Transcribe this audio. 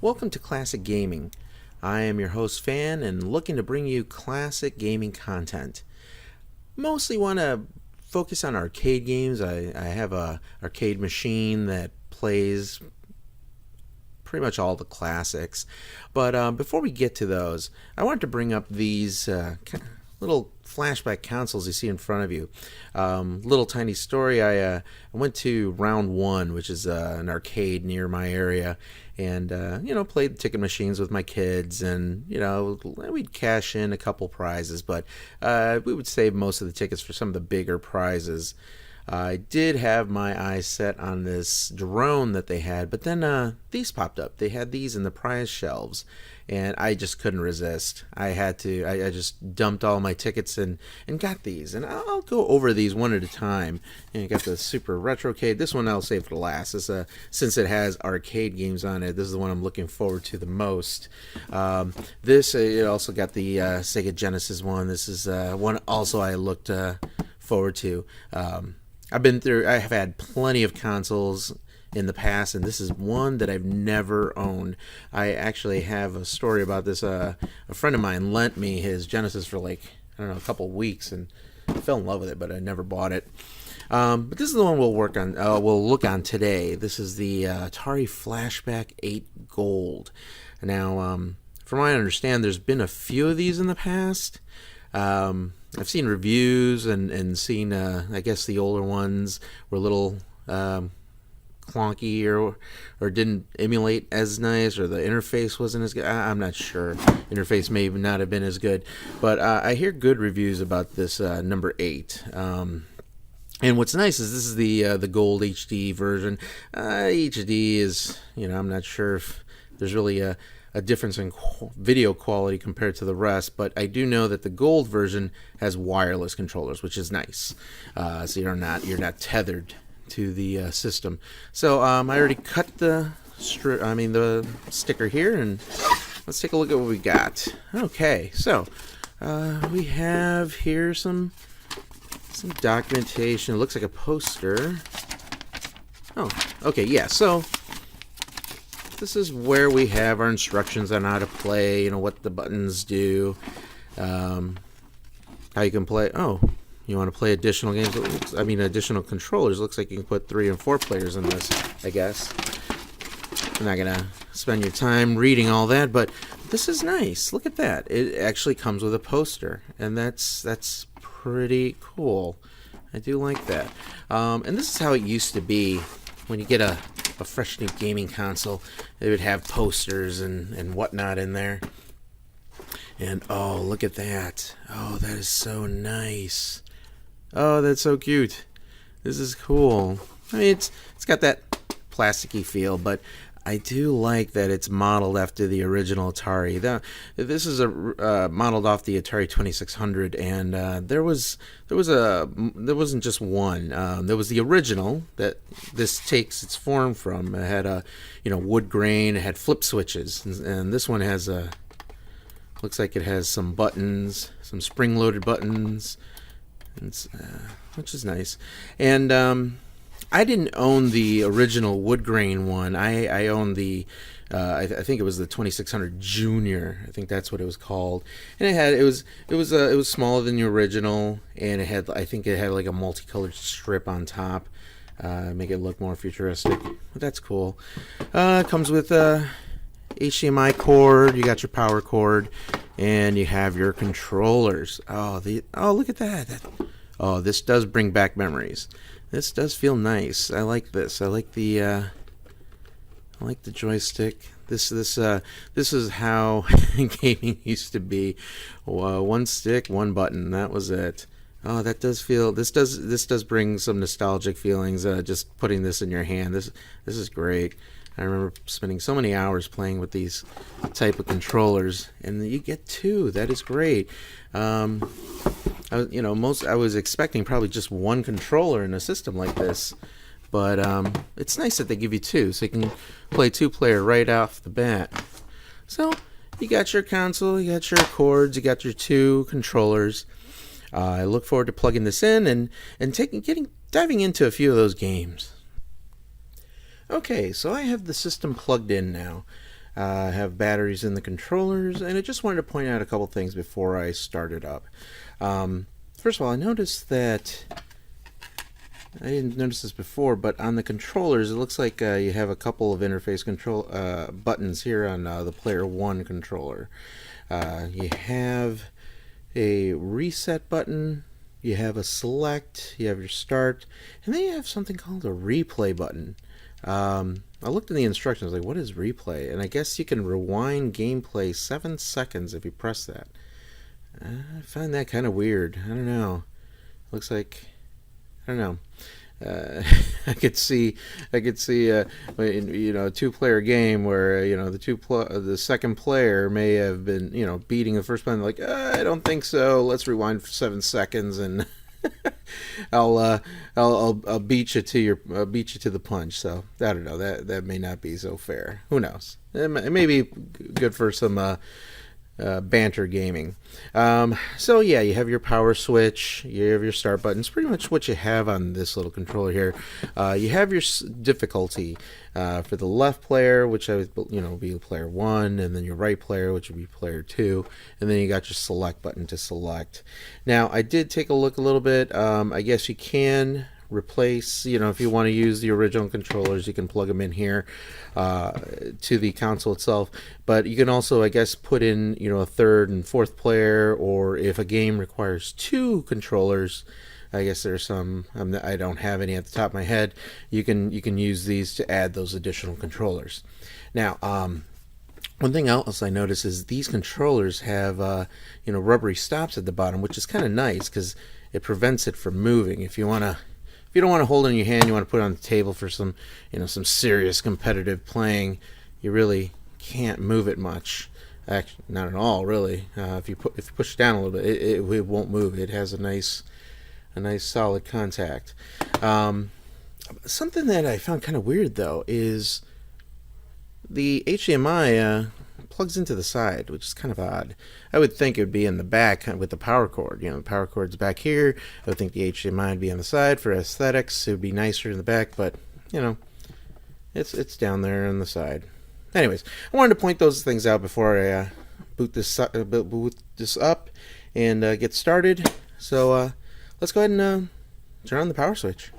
Welcome to Classic Gaming. I am your host Fan and looking to bring you classic gaming content. Mostly want to focus on arcade games. I have a arcade machine that plays pretty much all the classics. But before we get to those, I wanted to bring up these little flashback consoles you see in front of you. Little tiny story. I went to Round 1, which is an arcade near my area, and played ticket machines with my kids, and we'd cash in a couple prizes, but we would save most of the tickets for some of the bigger prizes. I did have my eyes set on this drone that they had, but then these popped up. They had these in the prize shelves, and I just couldn't resist. I just dumped all my tickets and got these. And I'll go over these one at a time. You got the Super Retrocade. This one I'll save for last. Since it has arcade games on it, this is the one I'm looking forward to the most. It also got the Sega Genesis one. This is one also I looked forward to. I have had plenty of consoles in the past, and this is one that I've never owned. I actually have a story about this. A friend of mine lent me his Genesis for a couple weeks, and I fell in love with it, but I never bought it. But this is the one we'll look on today. This is the Atari Flashback 8 Gold. Now, from what I understand, there's been a few of these in the past. I've seen reviews and seen, I guess the older ones were a little clunky or didn't emulate as nice, or the interface wasn't as good. I'm not sure. Interface may not have been as good, but I hear good reviews about this number 8. And what's nice is this is the gold HD version. HD is, I'm not sure if there's really a difference in video quality compared to the rest, but I do know that the gold version has wireless controllers, which is nice. So you're not tethered to the system. So I already cut the sticker here, and let's take a look at what we got. Okay, so we have here some documentation. It looks like a poster. Oh, okay, yeah. So this is where we have our instructions on how to play, what the buttons do, how you can play. Oh, you want to play additional games? Additional controllers. Looks like you can put 3 and 4 players in this, I guess. I'm not going to spend your time reading all that, but this is nice. Look at that. It actually comes with a poster, and that's pretty cool. I do like that. And this is how it used to be when you get a fresh new gaming console. They would have posters and whatnot in there. And oh, look at that. Oh, that is so nice. Oh, that's so cute. This is cool. It's got that plasticky feel, but I do like that it's modeled after the original Atari. This is modeled off the Atari 2600, and there wasn't just one. There was the original that this takes its form from. It had a wood grain. It had flip switches, and this one has looks like it has some buttons, some spring-loaded buttons, which is nice. And I didn't own the original wood grain one. I owned the I think it was the 2600 Junior. I think that's what it was called. And it was smaller than the original, and it had like a multicolored strip on top, make it look more futuristic. But that's cool. It comes with HDMI cord. You got your power cord, and you have your controllers. Oh, look at that. Oh, this does bring back memories. This does feel nice. I like this. I like the joystick. This is how gaming used to be. One stick, one button. That was it. Oh, that does feel. This does bring some nostalgic feelings. Just putting this in your hand. This is great. I remember spending so many hours playing with these type of controllers, and you get 2. That is great. I was expecting probably just one controller in a system like this, but it's nice that they give you 2, so you can play 2-player right off the bat. So you got your console, you got your cords, you got your 2 controllers. I look forward to plugging this in and diving into a few of those games. Okay, so I have the system plugged in now. have batteries in the controllers, and I just wanted to point out a couple things before I start it up. First of all, I noticed that I didn't notice this before, but on the controllers, it looks like you have a couple of interface control buttons here on the Player 1 controller. You have a reset button, you have a select, you have your start, and then you have something called a replay button. I looked in the instructions, like, what is replay? And I guess you can rewind gameplay 7 seconds if you press that. I find that kind of weird. I don't know. Looks like, I don't know. I could see, a 2-player game where the second player may have been beating the first player. Like, I don't think so. Let's rewind for 7 seconds and I'll beat you to the punch. So I don't know. That may not be so fair. Who knows? It may be good for some banter gaming. So yeah, you have your power switch, you have your start button. It's pretty much what you have on this little controller here. You have your difficulty for the left player, which I would be player 1, and then your right player, which would be player 2, and then you got your select button to select. Now I did take a look a little bit. I guess you can replace, if you want to use the original controllers, you can plug them in here to the console itself, but you can also, I guess, put in a third and fourth player, or if a game requires 2 controllers, I guess there's some, I don't have any at the top of my head, you can use these to add those additional controllers. Now one thing else I noticed is these controllers have rubbery stops at the bottom, which is kind of nice because it prevents it from moving. If you don't want to hold it in your hand, you want to put it on the table for some serious competitive playing, you really can't move it much. Actually, not at all, really. If you push it down a little bit, it won't move. It has a nice solid contact. Something that I found kind of weird though is the HDMI plugs into the side, which is kind of odd. I would think it would be in the back with the power cord. The power cord's back here. I would think the HDMI would be on the side for aesthetics. It would be nicer in the back, but it's down there on the side. Anyways, I wanted to point those things out before I boot this up and get started. So let's go ahead and turn on the power switch.